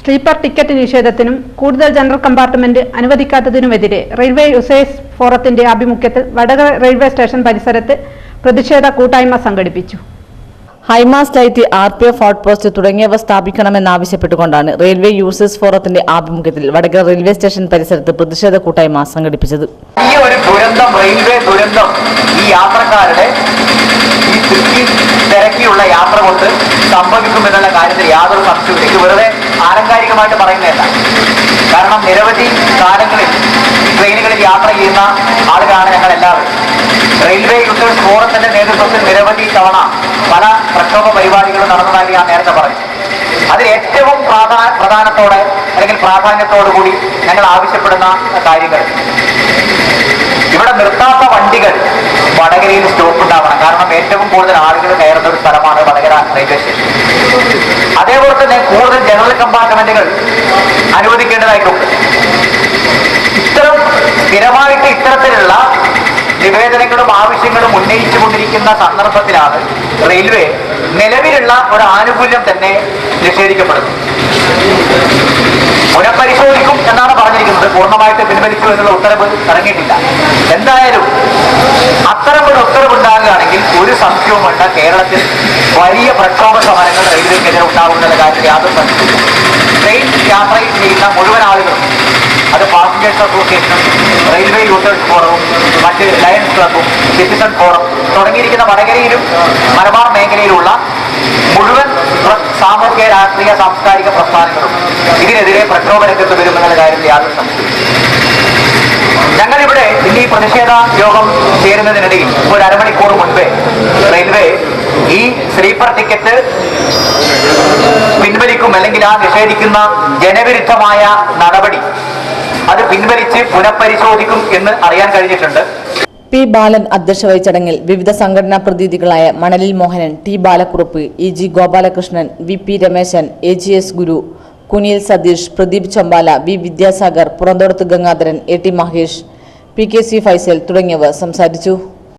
Sleeper ticket നിഷേധത്തിനും കൂടുതൽ general compartment അനുവദിക്കാത്തതിനുമെതിരെ railway users ഫോറത്തിന്റെ ആഭിമുഖ്യത്തിൽ വടകര റെയിൽവേ സ്റ്റേഷൻ പരിസരത്ത് പ്രതിഷേധ കൂട്ടായ്മ സംഘടിപ്പിച്ചു. ഹൈമാസ്റ്റ് ലൈറ്റ്, RPF ഔട്ട്പോസ്റ്റ് തുടങ്ങിയവ സ്ഥാപിക്കണമെന്നാവശ്യപ്പെട്ടുകൊണ്ടാണ് റെയിൽവേ യൂസേഴ്സ് ഫോറത്തിന്റെ ആഭിമുഖ്യത്തിൽ വടകര റെയിൽവേ സ്റ്റേഷൻ പരിസരത്ത് പ്രതിഷേധ കൂട്ടായ്മ സംഘടിപ്പിച്ചത്. ഈ ഒരു ദുരന്തം, റെയിൽവേ ദുരന്തം, ഈ യാത്രക്കാരുടെ ഈ തിരക്കിയുള്ള യാത്ര കൊണ്ട് സംഭവിക്കുമെന്നുള്ള കാര്യത്തിൽ യാതൊരു സംശയവും എനിക്ക് വെറുതെ ആലങ്കാരികമായിട്ട് പറയുന്നതല്ല. കാരണം നിരവധി കാലങ്ങളിൽ ഈ ട്രെയിനുകളിൽ യാത്ര ചെയ്യുന്ന ആളുകളാണ് ഞങ്ങൾ എല്ലാവരും. റെയിൽവേ യൂസേഴ്സ് ഫോറത്തിന്റെ നേതൃത്വത്തിൽ നിരവധി തവണ പല പ്രക്ഷോഭ പരിപാടികളും നടന്നതായി ഞാൻ നേരത്തെ പറഞ്ഞു. അതിൽ ഏറ്റവും പ്രധാനത്തോടെ അല്ലെങ്കിൽ പ്രാധാന്യത്തോടു കൂടി ഞങ്ങൾ ആവശ്യപ്പെടുന്ന കാര്യങ്ങൾ, ഇവിടെ നിർത്താത്ത വണ്ടികൾ വടകരയിൽ സ്റ്റോപ്പ് ഉണ്ടാവണം. കാരണം ഏറ്റവും കൂടുതൽ ആളുകൾ കയറുന്ന ഒരു സ്ഥലമാണ് വടകര റെയിൽവേ സ്റ്റേഷൻ. അതേപോലെ തന്നെ കൂടുതൽ ജനറൽ കമ്പാർട്ട്മെന്റുകൾ അനുവദിക്കേണ്ടതായിട്ടുണ്ട്. സ്ഥിരമായിട്ട് ഇത്തരത്തിലുള്ള നിവേദനങ്ങളും ആവശ്യങ്ങളും ഉന്നയിച്ചുകൊണ്ടിരിക്കുന്ന സന്ദർഭത്തിലാണ് റെയിൽവേ നിലവിലുള്ള ഒരു ആനുകൂല്യം തന്നെ നിഷേധിക്കപ്പെടുന്നത്. പുനഃപരിശോധിക്കും എന്നാണ് പറഞ്ഞിരിക്കുന്നത്. പൂർണ്ണമായിട്ട് പിൻവലിച്ചു എന്നുള്ള ഉത്തരവ് ഇറങ്ങിയിട്ടില്ല. എന്തായാലും അത്തരം ഒരു ഉത്തരവുണ്ടാകുകയാണെങ്കിൽ ഒരു സംശയവും വേണ്ട, കേരളത്തിൽ വലിയ പ്രക്ഷോഭ സമരങ്ങൾ റെയിൽവേക്കെതിരെ ഉണ്ടാകുന്ന കാര്യത്തിൽ യാതൊരു സംശയവും. ട്രെയിൻ യാത്ര ചെയ്യുന്ന മുഴുവൻ ആളുകളും, അത് പാസഞ്ചേഴ്സ് അസോസിയേഷനും റെയിൽവേ യൂസേഴ്സ് ഫോറവും മറ്റ് ലയൺസ് ക്ലബും സിറ്റിസൺ ഫോറം തുടങ്ങിയിരിക്കുന്ന വടകരയിലും മലബാർ മേഖലയിലുള്ള മുഴുവൻ സാമൂഹ്യ, രാഷ്ട്രീയ, സാംസ്കാരിക പ്രസ്ഥാനങ്ങളും ഇതിനെതിരെ പ്രക്ഷോഭ രംഗത്ത് വരുമെന്നുള്ള കാര്യത്തിൽ യാതൊരു സംശയവും. ഞങ്ങളിവിടെ ഈ പ്രതിഷേധ യോഗം ചേരുന്നതിനിടയിൽ ഒരു അരമണിക്കൂർ മുൻപേ റെയിൽവേ ഈ സ്ലീപ്പർ ടിക്കറ്റ് പിൻവലിക്കും, അല്ലെങ്കിൽ ആ നിഷേധിക്കുന്ന ജനവിരുദ്ധമായ നടപടി അത് പിൻവലിച്ച് പുനഃപരിശോധിക്കും എന്ന് അറിയാൻ കഴിഞ്ഞിട്ടുണ്ട്. പി ബാലൻ അധ്യക്ഷ വഹിച്ച ചടങ്ങിൽ വിവിധ സംഘടനാ പ്രതിനിധികളായ Manalil Mohanan, T Balakkuruppu, EG Gopalakrishnan, VP Rameshan, AGS Guru, Kuniyil Satheesh, Pradeep Chambala, V Vidyasagar, Puranthodath Gangadharan, AT Mahesh, PKC Faisal തുടങ്ങിയവർ സംസാരിച്ചു.